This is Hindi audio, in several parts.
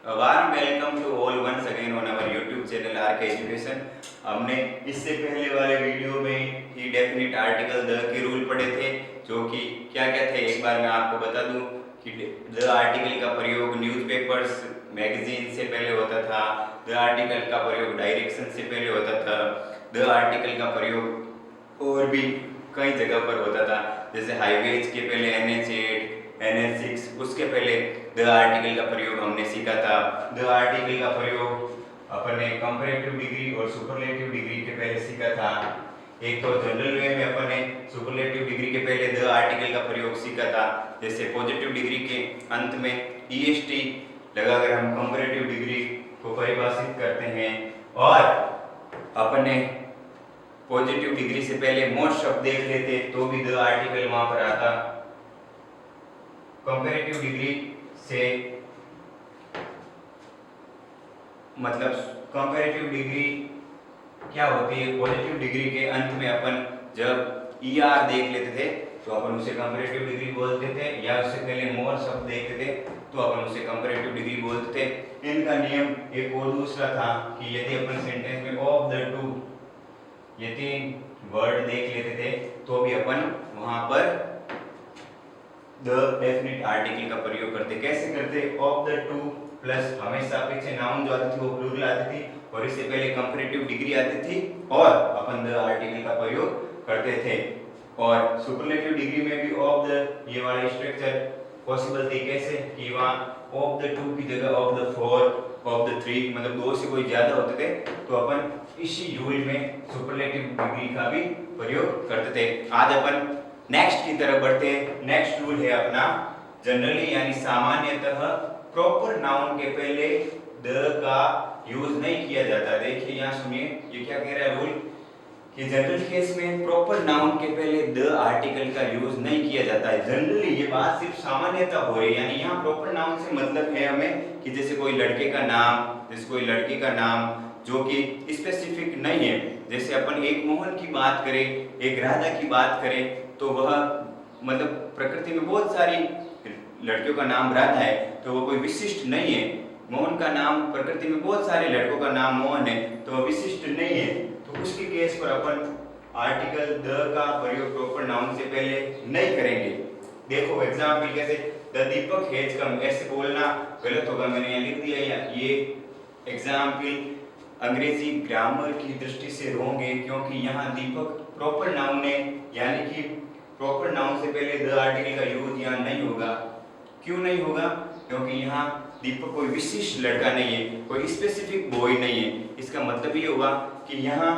Warm welcome to all once again on our YouTube channel RK education. हमने इससे पहले वाले वीडियो में ही डेफिनिट आर्टिकल द के रूल पढ़े थे, जो कि क्या क्या थे एक बार मैं आपको बता दूं कि द आर्टिकल का प्रयोग न्यूज़पेपर्स मैगजीन से पहले होता था, द आर्टिकल का प्रयोग डायरेक्शन से पहले होता था, द आर्टिकल का प्रयोग और भी कई जगह पर होता था, जैसे हाईवेज के पहले NH8 NH6, उसके पहले द आर्टिकल का प्रयोग हमने सीखा था। द आर्टिकल का प्रयोग अपन ने कंपैरेटिव डिग्री और सुपरलेटिव डिग्री के पहले सीखा था। एक तो जनरल वे में अपन ने सुपरलेटिव डिग्री के पहले द आर्टिकल का प्रयोग सीखा था, जैसे पॉजिटिव डिग्री के अंत में EST लगाकर हम कंपैरेटिव डिग्री को परिभाषित करते हैं। और अपन ने पॉजिटिव डिग्री से पहले मोस्ट शब्द देख लेते तो भी द आर्टिकल वहां पर आता। कंपैरेटिव डिग्री से मतलब कंपैरेटिव डिग्री क्या होती है, पॉजिटिव डिग्री के अंत में अपन जब ER देख लेते थे तो अपन उसे कंपैरेटिव डिग्री बोलते थे, या उससे पहले मोर शब्द देखते थे तो अपन उसे कंपैरेटिव डिग्री बोलते थे। इनका नियम एक और दूसरा था कि यदि अपन सेंटेंस में ऑफ द टू ये तीन वर्ड देख लेते थे तो भी अपन वहां पर द डेफिनिट आर्टिकल का प्रयोग करते। कैसे करते? ऑफ द टू प्लस हमेशा पीछे नाउन जो आती थी वो प्लूरल आती थी और इससे पहले कंपैरेटिव डिग्री आती थी और अपन द आर्टिकल का प्रयोग करते थे। और सुपरलेटिव डिग्री में भी ऑफ द ये वाला स्ट्रक्चर पॉसिबल थी। कैसे? कि वहां ऑफ द टू की जगह of the four, of the three, मतलब दो से कोई ज्यादा होते थे तो अपन इसी रूल में सुपरलेटिव डिग्री का भी प्रयोग करते थे। आज अपन नेक्स्ट की तरफ बढ़ते हैं। नेक्स्ट रूल है अपना जनरली यानी सामान्यतः प्रॉपर नाउन के पहले द का यूज नहीं किया जाता। देखिए यहाँ सुनिए ये क्या कह रहा है रूल कि जनरल केस में प्रॉपर नाउन के पहले द आर्टिकल का यूज नहीं किया जाता है। जनरली ये बात सिर्फ सामान्यतः हो रही है, यानी यहाँ प्रॉपर नाउन से मतलब है हमें कि जैसे कोई लड़के का नाम, जैसे कोई लड़की का नाम जो कि स्पेसिफिक नहीं है। जैसे अपन एक मोहन की बात करें, एक राधा की बात करें तो वह मतलब प्रकृति में बहुत सारी लड़कियों का नाम राधा है तो वो कोई विशिष्ट नहीं है। मोहन का नाम प्रकृति में बहुत सारे लड़कों का नाम मोहन है तो वह विशिष्ट नहीं है। तो उसके केस पर अपन आर्टिकल द का प्रयोग प्रॉपर नाउन से पहले नहीं करेंगे। देखो एग्जाम्पल कैसे, द दीपक हैज कम, ऐसे बोलना गलत होगा, मैंने यहाँ लिख दिया। ये एग्जाम्पल अंग्रेजी ग्रामर की दृष्टि से रॉन्ग है क्योंकि यहाँ दीपक प्रॉपर नाउन है, यानी कि प्रॉपर नाउन से पहले द आर्टिकल का यूज यहाँ नहीं होगा। क्यों नहीं होगा? क्योंकि यहाँ दीपक कोई विशिष्ट लड़का नहीं है, कोई स्पेसिफिक बॉय नहीं है। इसका मतलब ये होगा कि यहाँ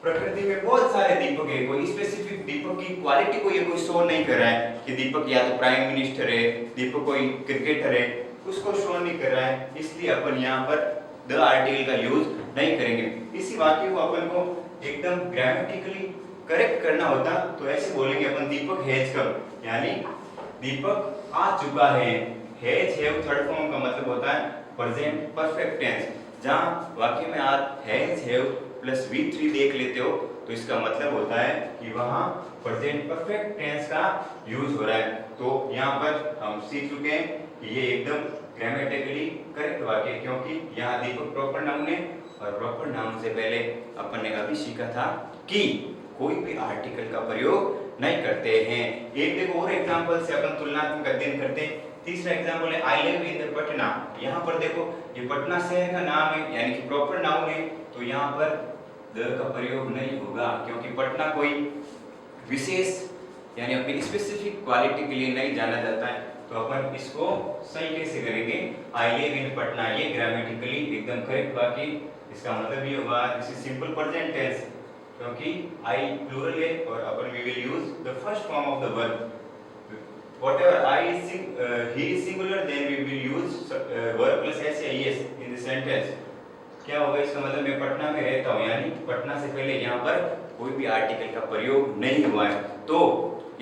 प्रकृति में बहुत सारे दीपक है, कोई स्पेसिफिक दीपक की क्वालिटी को ये कोई शो नहीं कर रहा है कि दीपक या तो प्राइम मिनिस्टर है, दीपक कोई क्रिकेटर है, उसको शो नहीं कर रहा है। इसलिए अपन यहाँ पर द आर्टिकल का यूज नहीं करेंगे। इसी वाक्य को अपन को एकदम ग्रामेटिकली करेक्ट करना होता तो ऐसे बोलेंगे अपन दीपक हैज कम, यानी दीपक आ चुका है। हैज हैव थर्ड फॉर्म का मतलब होता है प्रेजेंट परफेक्ट टेंस। जहां वाक्य में आप हैज हैव प्लस V3 देख लेते हो तो इसका मतलब होता है कि वहां प्रेजेंट परफेक्ट टेंस का यूज हो रहा है। तो यहाँ पर हम सीख चुके हैं कि ये एकदम ग्रामेटिकली करेक्ट वाक्य है क्योंकि यहाँ दीपक प्रॉपर नाउन है और प्रॉपर नाउन से पहले अपन ने अभी सीखा था कि कोई भी आर्टिकल का प्रयोग नहीं करते हैं। एक देखो और एग्जांपल से अपन तुलनात्मक अध्ययन करते हैं। तीसरा एग्जांपल है I live in the Patna. यहाँ पर देखो ये पटना शहर का नाम है यानी कि प्रॉपर नाउन है तो यहाँ पर द का प्रयोग नहीं होगा क्योंकि पटना कोई विशेष यानी अपनी स्पेसिफिक क्वालिटी के लिए नहीं जाना जाता है। तो अपन इसको सही कैसे करेंगे? आई लिव इन पटना, ये ग्रामेटिकली एकदम करेक्ट वाक्य। इसका मतलब ये होगा this is simple present tense क्योंकि आई प्लूरल है और अपन we will use the first form of the verb. whatever I is he is singular then we will use verb plus s या es in the sentence। क्या होगा इसका मतलब मैं पटना में रहता हूँ, यानी पटना से पहले यहाँ पर कोई भी आर्टिकल का प्रयोग नहीं हुआ है। तो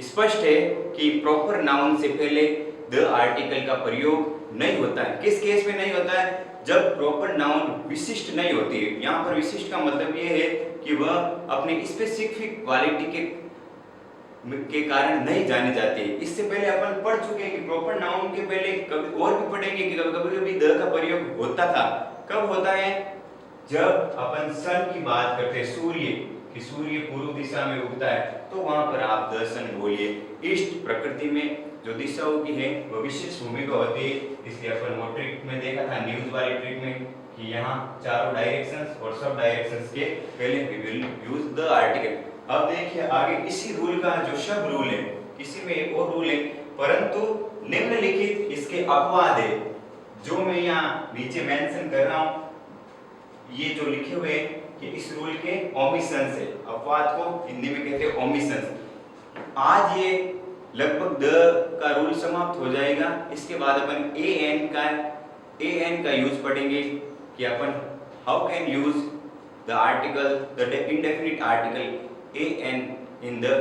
स्पष्ट है कि प्रॉपर नाउन से पहले द आर्टिकल का प्रयोग नहीं होता है। किस केस में नहीं होता है? जब प्रॉपर नाउन विशिष्ट नहीं होती है। यहाँ पर विशिष्ट का मतलब ये है कि वह अपनी स्पेसिफिक क्वालिटी के के कारण नहीं जाने जाते। इससे पहले अपन पढ़ चुके हैं कि प्रॉपर नाउन के पहले कभी और भी पढ़ेंगे कि कभी कभी द का प्रयोग होता था। कब होता है? जब अपन सन की बात करते हैं, सूर्य, कि सूर्य पूर्व दिशा में उगता है, तो वहां पर आप द सन बोलिए। ईस्ट प्रकृति में जो दिशाओं की है वो विशेष भूमिका होती है, इसलिए अपन वो ट्रिक में देखा था, न्यूज वाली ट्रिक में, कि यहाँ चारों डायरेक्शंस और सब डायरेक्शंस के पहले we will use the article. अब देखिए आगे इसी रूल का जो शब्द रूल है, इसी में एक और रूल है, परंतु निम्नलिखित इसके अपवाद है, जो मैं यहाँ नीचे मेंशन कर रहा हूँ, ये जो लिखे हुए हैं कि इस रूल के ओमिशंस है। अपवाद को हिंदी में कहते हैं ओमिशंस। आज ये लगभग द का रूल समाप्त हो जाएगा। इसके बाद अपन ए एन का यूज पढ़ेंगे कि अपन how can use the article, the indefinite article a an in the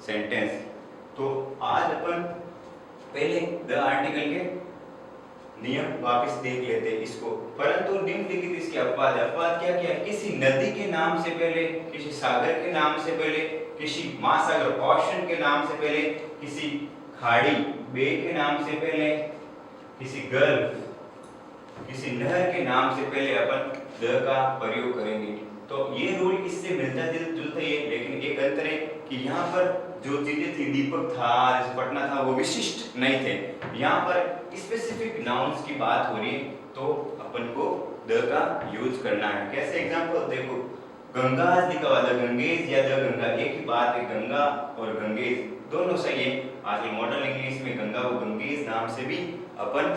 sentence. तो आज अपन पहले द आर्टिकल के नियम वापस देख लेते हैं इसको, परंतु निम्नलिखित इसके अपवाद है। अपवाद क्या क्या है? किसी नदी के नाम से पहले, किसी सागर के नाम से पहले, किसी महासागर ओशन के नाम से पहले, किसी खाड़ी बे के नाम से पहले, किसी गल्फ, किसी नहर के नाम से पहले अपन द का प्रयोग करेंगे। तो ये रूल इससे मिलता जुलता है, लेकिन एक अंतर है कि यहाँ पर जो चीजें थी, दीपक था, पटना था, वो विशिष्ट नहीं थे। यहाँ पर स्पेसिफिक नाउन्स की बात हो रही है, तो अपन को द का यूज करना है। कैसे? एग्जांपल देखो, गंगा लिखा हुआ द गंगेज या द गंगा, एक ही बात है, गंगा और गंगेज दोनों सही है। आजकल मॉडर्न इंग्लिश में गंगा को गंगेज नाम से भी अपन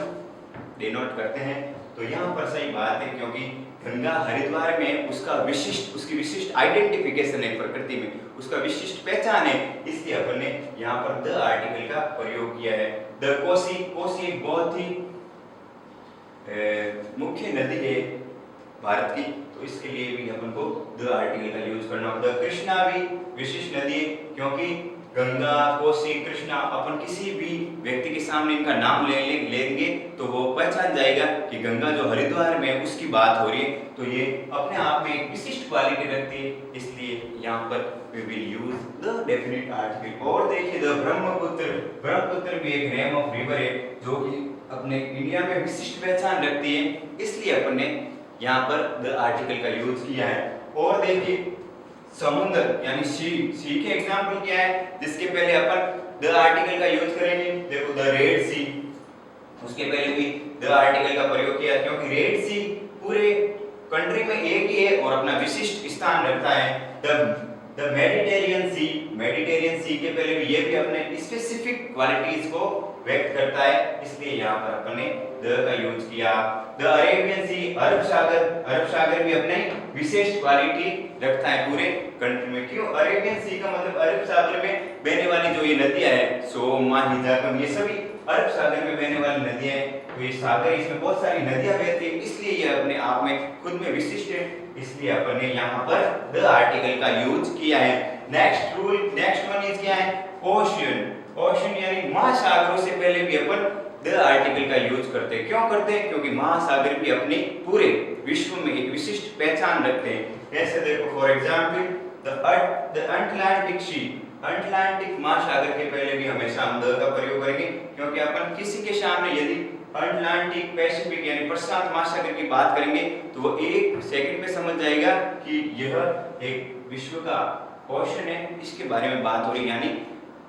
डिनोट करते हैं, तो यहाँ पर सही बात है, क्योंकि गंगा हरिद्वार में उसकी विशिष्ट आइडेंटिफिकेशन है, प्रकृति में उसका विशिष्ट पहचान है, इसलिए अपन ने यहाँ पर द आर्टिकल का प्रयोग किया है। द कोसी, कोसी एक बहुत ही मुख्य नदी है भारत की, तो इसके लिए भी अपन को द आर्टिकल का यूज करना होगा। द कृष्णा भी विशिष्ट नदी है, क्योंकि गंगा, कोसी, कृष्णा, अपन किसी भी व्यक्ति के सामने इनका नाम लेंगे तो वो पहचान जाएगा कि गंगा जो हरिद्वार में है उसकी बात हो रही है, तो ये अपने आप में एक विशिष्ट क्वालिटी रखती है, इसलिए यहाँ पर we will use the definite article। और देखिए द ब्रह्मपुत्र, ब्रह्मपुत्र भी एक नेम ऑफ रिवर है, जो कि अपने इंडिया में विशिष्ट पहचान रखती है, इसलिए अपन ने यहाँ पर द आर्टिकल का यूज किया है। और देखिए समुद्र यानी सी के एग्जाम्पल क्या है, जिसके पहले अपन द आर्टिकल का यूज करेंगे। देखो द रेड सी, उसके पहले भी द आर्टिकल का प्रयोग किया, क्योंकि रेड सी पूरे कंट्री में एक ही है और अपना विशिष्ट स्थान रखता है। द मेडिटेरियन सी, मेडिटेरियन सी के पहले भी ये भी अपने स्पेसिफिक क्वालिटीज को व्यक्त करता है, इसलिए यहाँ पर अपन ने द का यूज किया। द अरेबियन सी, अरब सागर, अरब सागर भी अपने विशेष क्वालिटी रखता है पूरे कंट्री में। क्यों? अरेबियन सी का मतलब अरब सागर में बहने वाली जो ये नदियां हैं, सोम, माही, जागम, ये सभी अरब सागर में बहने वाली नदियां हैं, तो ये सागर, इसमें बहुत सारी नदियां बहती हैं, इसलिए ये अपने आप में खुद में विशिष्ट है, इसलिए अपन ने यहाँ पर द आर्टिकल का यूज किया है। Next rule, next one is क्या है? ओशियन, ओशन यानी महासागरों से पहले भी अपन द आर्टिकल का यूज करते हैं। क्यों करते हैं? क्योंकि महासागर भी अपने पूरे विश्व में एक विशिष्ट पहचान रखते हैं। ऐसे देखो for example the Atlantic C, Atlantic महासागर के पहले भी हमेशा हम द का प्रयोग करेंगे, क्योंकि अपन किसी के सामने यदि अटलांटिक, पैसिफिक यानी प्रशांत महासागर की बात करेंगे तो वो एक सेकंड में समझ जाएगा कि यह एक विश्व का ओशन है, इसके बारे में बात हो रही, यानी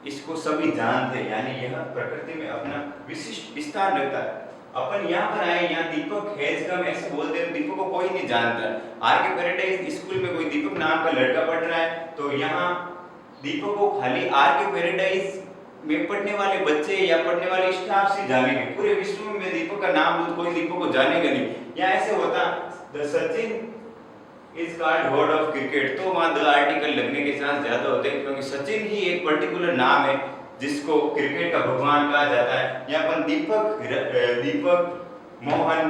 इसको सभी जानते हैं, यानी यह प्रकृति में अपना विशिष्ट स्थान रखता है। अपन यहाँ पर आए, यहाँ दीपक हैज कम ऐसे बोलते हैं, दीपक को कोई नहीं जानता। आर के पैराडाइज स्कूल में कोई दीपक नाम का लड़का पढ़ रहा है, तो यहाँ दीपक को खाली आर के पैराडाइज में पढ़ने वाले बच्चे या पढ़ने वाले स्टाफ से जानेंगे, पूरे विश्व में दीपक का नाम लूं कोई दीपक को जानेगा नहीं। यहाँ ऐसे होता the Sachin is called God of cricket, तो वहाँ द आर्टिकल लगने के चांस ज्यादा होते हैं, क्योंकि सचिन ही एक पर्टिकुलर नाम है जिसको क्रिकेट का भगवान कहा जाता है। यहाँ अपन दीपक, मोहन,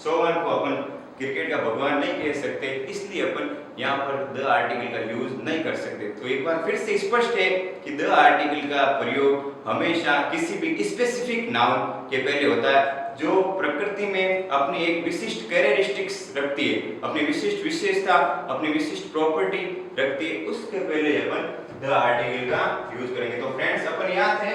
सोहन को अपन क्रिकेट का भगवान नहीं कह सकते, इसलिए अपन यहाँ पर द आर्टिकल का यूज नहीं कर सकते। तो एक बार फिर से स्पष्ट है कि द आर्टिकल का प्रयोग हमेशा किसी भी स्पेसिफिक नाउन के पहले होता है, जो प्रकृति में अपनी एक विशिष्ट कैरेक्टरिस्टिक्स रखती है, अपनी विशिष्ट विशेषता, अपनी विशिष्ट प्रॉपर्टी रखती है, उसके पहले अपन द आर्टिकल का यूज करेंगे। तो फ्रेंड्स अपन याद है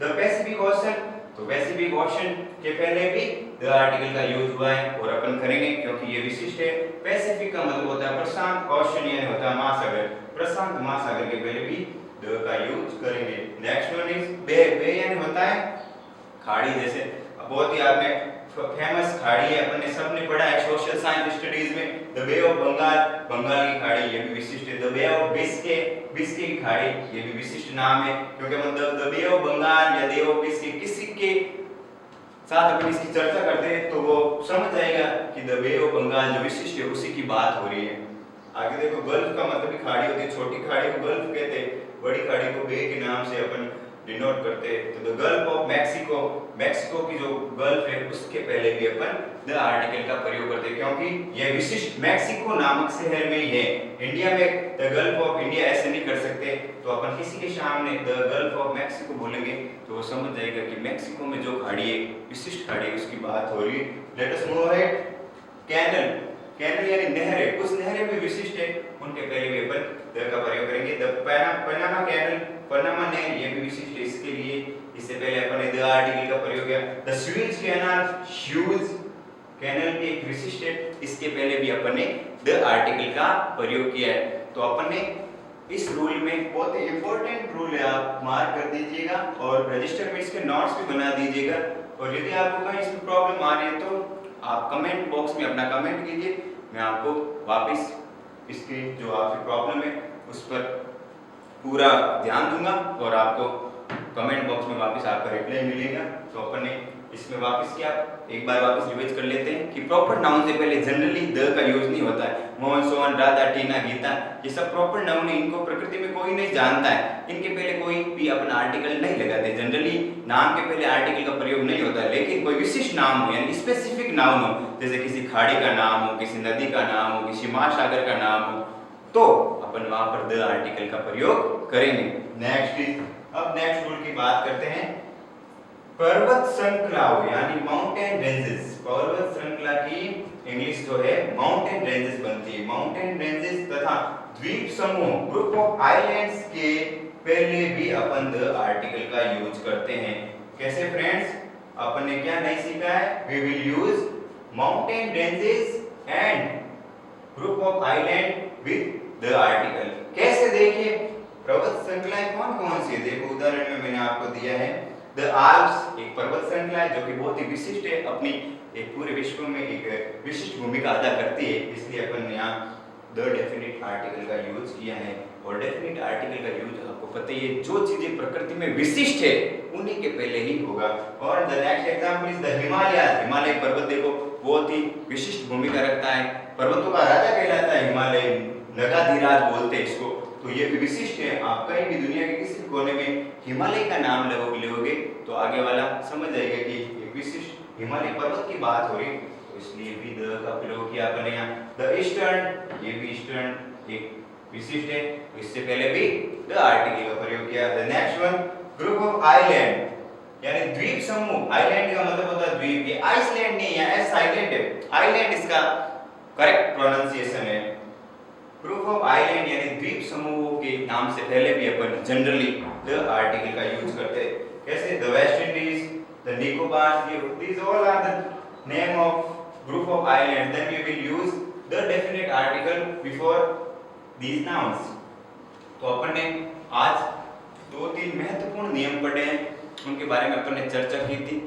द पैसिफिक ओशन, तो पैसिफिक ओशन के पहले भी द आर्टिकल का यूज हुआ है और अपन करेंगे क्योंकि ये विशिष्ट है। पैसिफिक का मतलब होता है प्रशांत, ओशन यानी होता है महासागर, प्रशांत महासागर के पहले भी द का यूज करेंगे। नेक्स्ट वन इज बे, बे यानी होता है खाड़ी, जैसे बहुत ही आपने फेमस खाड़ी है, अपन ने सबने पढ़ा है सोशल साइंस स्टडीज में, the Bay of Bengal, Bengal की खाड़ी, ये भी विशिष्ट है। The Bay of Biscay, Biscay की खाड़ी, ये भी विशिष्ट नाम है क्योंकि मतलब द बे ऑफ बंगाल या बे ऑफ बिस्के किसी के साथ अपन इसकी चर्चा करते हैं तो वो समझ जाएगा कि द बे ऑफ बंगाल जो विशिष्ट है उसी की बात हो रही है। आगे देखो गल्फ का मतलब भी खाड़ी होती है, छोटी खाड़ी को गल्फ कहते हैं, बड़ी खाड़ी को बे के नाम से अपन डिनोट करते हैं। तो the gulf of Mexico, Mexico की जो गल्फ है उसके पहले भी अपन द आर्टिकल का प्रयोग करते हैं क्योंकि यह विशिष्ट मैक्सिको नामक शहर में ही है। इंडिया में द गल्फ ऑफ इंडिया ऐसे नहीं कर सकते, तो अपन किसी के सामने द गल्फ ऑफ मैक्सिको बोलेंगे तो वो समझ जाएगा कि मैक्सिको में जो खाड़ी है, विशिष्ट खाड़ी है, उसकी बात हो रही है। Let us move ahead. Canal, canal यानी नहरें, कुछ नहरें भी विशिष्ट है, उनके पहले भी अपन द का प्रयोग करेंगे। द पनामा कैनल, पनामा नहर, ये भी विशिष्ट है, इसके लिए इससे पहले अपन ने द आर्टिकल का प्रयोग किया। The Suez Canal, Suez Canal भी एक विशिष्ट है, इसके पहले भी अपन ने द आर्टिकल का प्रयोग किया है। तो अपन ने इस रूल में बहुत ही इंपॉर्टेंट रूल है, आप मार्क कर दीजिएगा और रजिस्टर में इसके नोट्स भी बना दीजिएगा। और यदि आपको कहीं इसमें प्रॉब्लम आ रही है तो आप कमेंट बॉक्स में अपना कमेंट कीजिए, मैं आपको वापस इसकी जो आपकी प्रॉब्लम है उस पर पूरा ध्यान दूंगा और आपको कमेंट बॉक्स में वापस आपका रिप्लाई मिलेगा। तो अपन ने इसमें वापस क्या, एक बार वापस रिवाइज कर लेते हैं कि प्रॉपर नाउन से पहले जनरली द का यूज नहीं होता है। मोहन, सोहन, राधा, टीना, गीता, ये सब प्रॉपर नाउन है, इनको प्रकृति में कोई नहीं जानता है, इनके पहले कोई भी अपना आर्टिकल नहीं लगाते। जनरली नाम के पहले आर्टिकल का प्रयोग नहीं होता है, लेकिन कोई विशिष्ट नाम हो यानी स्पेसिफिक नाउन हो, जैसे किसी खाड़ी का नाम हो, किसी नदी का नाम हो, किसी महासागर का नाम हो, तो अपन वहां पर द आर्टिकल का प्रयोग करेंगे। नेक्स्ट इज, अब नेक्स्ट रूल की बात करते हैं। पर्वत श्रृंखलाओं यानी माउंटेन रेंजेस, पर्वत श्रृंखला की इंग्लिश जो है माउंटेन रेंजेस बनती है। माउंटेन रेंजेस तथा द्वीप समूह, ग्रुप ऑफ आइलैंड्स के पहले भी अपन द आर्टिकल का यूज करते हैं। कैसे फ्रेंड्स, अपन ने क्या नहीं सीखा है, we will use mountain ranges and group of island with the article. कैसे, देखिए पर्वत श्रृंखलाएं कौन कौन सी है, देखो उदाहरण में मैंने आपको दिया है द आल्प्स, एक पर्वत श्रृंखला है जो कि बहुत ही विशिष्ट है, अपनी एक पूरे विश्व में एक विशिष्ट भूमिका अदा करती है, इसलिए अपन यहाँ द डेफिनेट आर्टिकल का यूज किया है। और डेफिनेट आर्टिकल का यूज आपको पता ही है, जो चीजें प्रकृति में विशिष्ट है उन्हीं के पहले ही होगा। और the next example is the Himalaya, Himalaya पर्वत देखो बहुत ही विशिष्ट भूमिका रखता है, पर्वतों का राजा कहलाता है हिमालय, नगाधिराज बोलते हैं इसको, तो ये भी विशिष्ट है। आप कहीं भी दुनिया के किसी कोने में हिमालय का नाम लोगे तो आगे वाला समझ जाएगा कि एक विशिष्ट हिमालय पर्वत की बात हो रही, तो इसलिए भी द का प्रयोग किया अपने यहाँ। द ईस्टर्न, ये भी ईस्टर्न एक विशिष्ट है, तो इससे पहले भी द आर्टिकल का प्रयोग किया। The next one, group of island यानी द्वीप समूह, आइलैंड का मतलब होता है द्वीप, ये आइसलैंड नहीं है, एस साइलेंट है, आइलैंड इसका करेक्ट प्रोनाउंसिएशन है। ग्रुप ऑफ आइलैंड यानी द्वीप समूहों के नाम से पहले भी अपन जनरली द आर्टिकल का यूज करते हैं। कैसे, the West Indies, the Nicobar, these all are the name of group of islands, then we will use the definite article before these nouns। तो अपन ने आज दो तीन महत्वपूर्ण नियम पढ़े हैं, उनके बारे में अपन ने चर्चा की थी।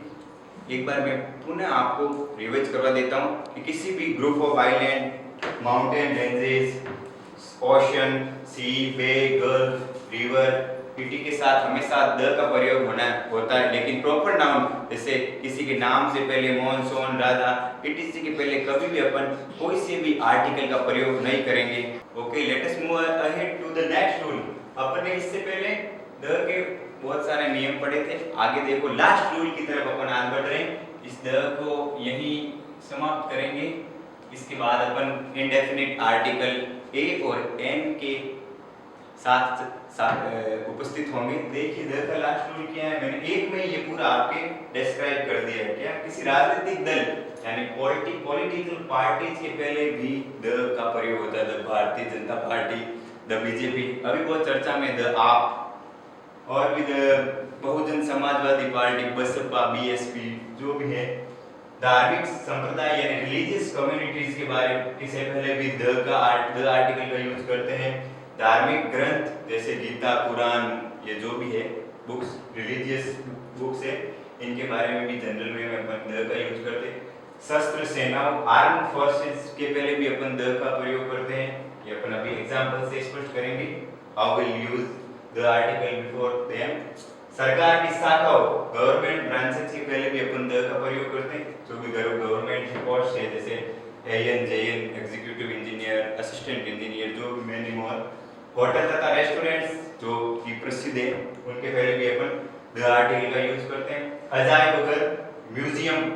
एक बार मैं पुनः आपको रिवाइज करवा देता हूँ कि किसी भी group of island, mountain ranges, ocean, sea, bay, gulf, river, पीटी के साथ हमेशा द का प्रयोग होता है, लेकिन प्रॉपर नाउन जैसे किसी के नाम से पहले मोहन, सोहन, राधा, इटीसी के पहले कभी भी अपन कोई से भी आर्टिकल का प्रयोग नहीं करेंगे। Okay, let us move ahead to the next rule. अपन ने इससे पहले द के बहुत सारे नियम पढ़े थे, आगे देखो लास्ट रूल की तरफ अपन आगे बढ़ रहे हैं। इस द को यहीं समाप्त करेंगे, इसके बाद अपन इंडेफिनिट आर्टिकल ए और एन के साथ उपस्थित होंगे। देखिए द का लास्ट रूल क्या है, मैंने एक में ये पूरा आपके डिस्क्राइब कर दिया है। क्या, किसी राजनीतिक दल यानी पॉलिटिकल पार्टीज के पहले भी द का प्रयोग होता है, the Bharatiya Janata party, the BJP, अभी बहुत चर्चा में द आप, और भी द बहुजन समाजवादी पार्टी, बसपा, बीएसपी, जो भी है। धार्मिक संप्रदाय यानी रिलीजियस कम्युनिटीज के बारे में इससे पहले भी द आर्टिकल का यूज करते हैं। धार्मिक ग्रंथ जैसे गीता, कुरान, ये जो भी है बुक्स, रिलीजियस बुक्स है, इनके बारे में भी जनरल में अपन द का यूज करते हैं। शस्त्र सेनाओं, आर्म फोर्सेस के पहले भी अपन द का प्रयोग करते हैं। ये अपन अभी एग्जांपल से स्पष्ट करेंगे। How will use the article before them. सरकार की शाखाओं, गवर्नमेंट ब्रांचेस के पहले भी अपन द का प्रयोग करते हैं। जो भी गवर्नमेंट पोस्ट है जैसे AN, JN, executive engineer, assistant engineer, जो भी मैनी मोर। होटल तथा रेस्टोरेंट्स जो कि प्रसिद्ध है, उनके पहले भी अपन द आर्टिकल का यूज करते हैं। अजायब घर, म्यूजियम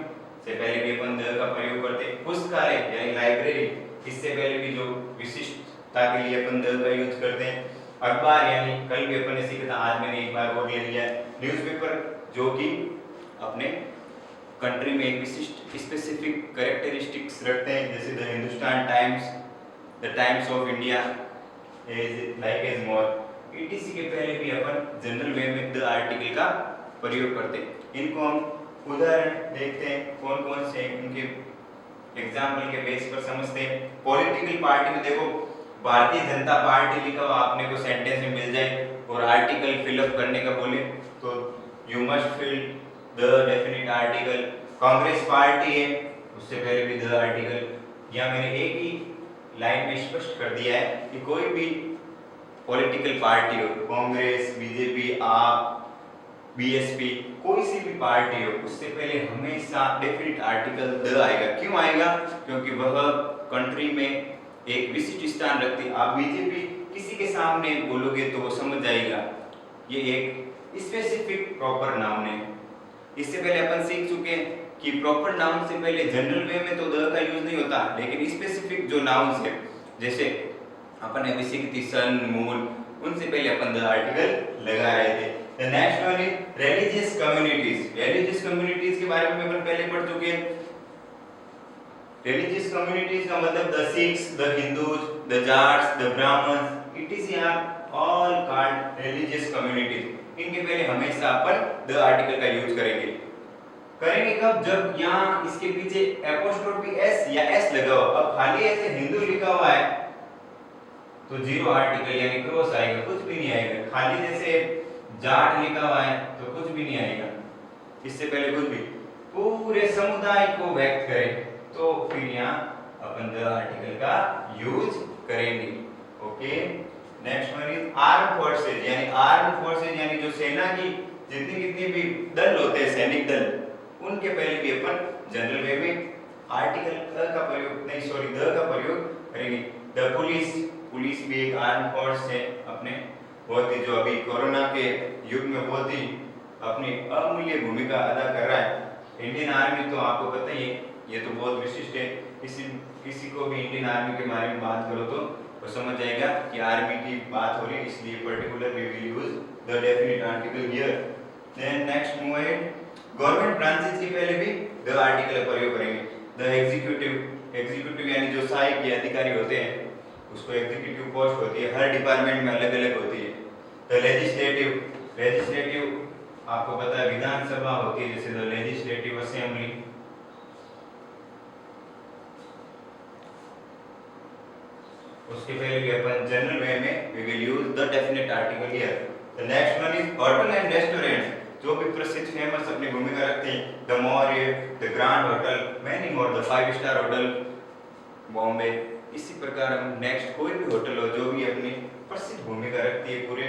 से पहले भी अपन द का प्रयोग करते हैं। पुस्तकालय यानी लाइब्रेरी, इससे पहले भी जो विशिष्टता के लिए अपन द का यूज करते हैं। अखबार यानी कल भी अपन ने सीखा था, आज मैंने एक बार और ले लिया है। न्यूज़पेपर जो कि अपने कंट्री में एक विशिष्ट स्पेसिफिक कैरेक्टरिस्टिक्स रखते हैं, जैसे the Hindustan Times, the Times of India, as like as more, ETC के पहले भी अपन जनरल वे में द आर्टिकल का प्रयोग करते हैं। इनको हम उदाहरण देखते हैं कौन कौन से, उनके एग्जाम्पल के बेस पर समझते हैं। पॉलिटिकल पार्टी में देखो, भारतीय जनता पार्टी लिखा हुआ आपने को सेंटेंस में मिल जाए, और आर्टिकल फिलअप करने का बोले तो you must fill the definite article. Congress party है, उससे पहले भी द आर्टिकल। या मैंने एक ही लाइन में स्पष्ट कर दिया है कि कोई भी पॉलिटिकल पार्टी हो, कांग्रेस, बीजेपी, आप, बीएसपी, कोई सी भी पार्टी हो, उससे पहले हमेशा डेफिनेट आर्टिकल द आएगा। क्यों आएगा? क्योंकि वह कंट्री में एक विशिष्ट स्थान रखती है। आप बीजेपी किसी के सामने बोलोगे तो वो समझ जाएगा ये एक स्पेसिफिक प्रॉपर नाउन है। इससे पहले अपन सीख चुके हैं कि प्रॉपर नाउन से पहले जनरल वे में तो द का यूज नहीं होता, लेकिन स्पेसिफिक जो नाउन्स है, जैसे अपन ने अभी सीखी थी सन, मून, उनसे पहले अपन द आर्टिकल लगा रहे थे। The next one is religious communities. Religious communities के बारे में अपन पहले पढ़ चुके हैं। Religious communities का मतलब the Sikhs, the Hindus, the Jats, the Brahmins, etc. are all called religious communities. इनके पहले हमेशा अपन the article का यूज करेंगे। करेंगे कब? जब यहाँ इसके पीछे एपोस्ट्रोफी s या s लगा हो। अब खाली ऐसे हिंदू लिखा हुआ है तो जीरो आर्टिकल यानी क्रॉस आएगा, कुछ भी नहीं आएगा। खाली जैसे जाट लिखा हुआ है तो कुछ भी नहीं आएगा। इससे पहले कुछ भी पूरे समुदाय को व्यक्त करें तो फिर यहाँ अपन द आर्टिकल का यूज करेंगे। Okay, next one is arm forces. यानी आर्म फोर्सेज यानी जो सेना की जितनी कितनी भी दल होते हैं, सैनिक दल, उनके पहले भी अपन जनरल वे में आर्टिकल का प्रयोग नहीं सॉरी द का प्रयोग करेंगे। द पुलिस, पुलिस भी एक आर्म फोर्स है अपने, बहुत ही जो अभी कोरोना के युग में बहुत ही अपनी अमूल्य भूमिका अदा कर रहा है। इंडियन आर्मी तो आपको पता ही है, ये तो बहुत विशिष्ट है। किसी को भी इंडियन आर्मी के बारे में बात करो तो वो समझ जाएगा कि आर्मी की बात हो रही है, इसलिए particular we will use the definite article here. Then next move है गवर्नमेंट ब्रांचेस के पहले भी द आर्टिकल का प्रयोग करेंगे। द एग्जीक्यूटिव यानी जो सहायक के अधिकारी होते हैं, उसको एग्जीक्यूटिव पोस्ट होती है, हर डिपार्टमेंट में अलग अलग होती है। द लेजिस्लेटिव आपको पता है विधानसभा होती है, जैसे द लेजिस्लेटिव असेंबली। उसके पहले भी अपन जनरल वे में we will use the definite article here. The next one is hotel and restaurants, जो भी प्रसिद्ध फेमस अपनी भूमिका रखते हैं। The Maurya, the grand hotel, many more, the 5 star hotel Bombay. इसी प्रकार हम नेक्स्ट कोई भी होटल हो जो भी अपनी प्रसिद्ध भूमिका रखती है पूरे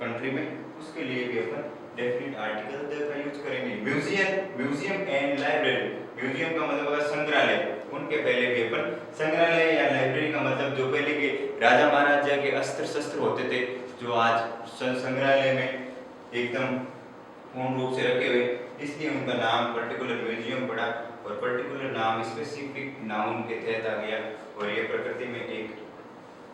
कंट्री में, उसके लिए भी अपन डेफिनेट आर्टिकल द का यूज करेंगे। म्यूजियम एंड लाइब्रेरी, म्यूजियम का मतलब होगा संग्रहालय, उनके पहले भी अपन संग्रहालय या लाइब्रेरी का मतलब जो पहले के राजा महाराजा के अस्त्र शस्त्र होते थे, जो आज संग्रहालय में एकदम पूर्ण रूप से रखे हुए, इसलिए उनका नाम पर्टिकुलर म्यूजियम पड़ा और पर्टिकुलर नाम स्पेसिफिक नाउन के तहत आ गया, और ये प्रकृति में एक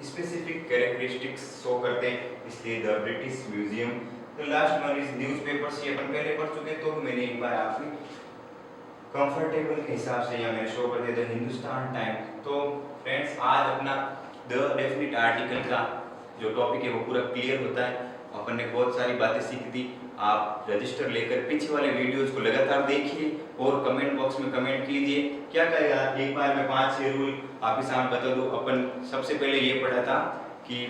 स्पेसिफिक कैरेक्टरिस्टिक्स शो करते हैं, इसलिए द ब्रिटिश म्यूजियम। तो लास्ट वन इज न्यूज़पेपर्स, ये अपन पहले पढ़ चुके, तो मैंने एक बार आपकी कंफर्टेबल के हिसाब से यहाँ मैंने शो कर दिया द हिंदुस्तान टाइम्स। तो फ्रेंड्स आज अपना द डेफिनेट आर्टिकल का जो टॉपिक है वो पूरा क्लियर होता है। अपन ने बहुत सारी बातें सीख दी। आप रजिस्टर लेकर पीछे वाले वीडियोस को लगातार देखिए और कमेंट बॉक्स में कमेंट कीजिए क्या कहेगा। एक बार मैं 5-6 रूल आपके सामने बता दूं। अपन सबसे पहले ये पढ़ा था कि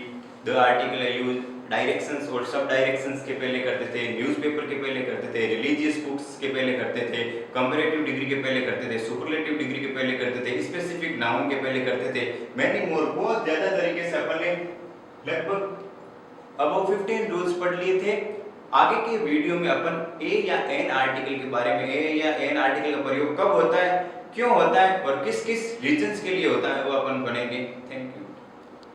द आर्टिकल यूज डायरेक्शंस और सब डायरेक्शंस के पहले करते थे, न्यूज़पेपर के पहले करते थे, रिलीजियस बुक्स के पहले करते थे, कंपैरेटिव डिग्री के पहले करते थे, सुपरलेटिव डिग्री के पहले करते थे, स्पेसिफिक नाउन के पहले करते थे, मैनी मोर। बहुत ज्यादा तरीके से अपन ने लगभग अब 15 रूल्स पढ़ लिए थे। आगे के वीडियो में अपन ए या एन आर्टिकल के बारे में, ए या एन आर्टिकल का प्रयोग कब होता है, क्यों होता है और किस किस रीजंस के लिए होता है वो अपन पढ़ेंगे। Thank you.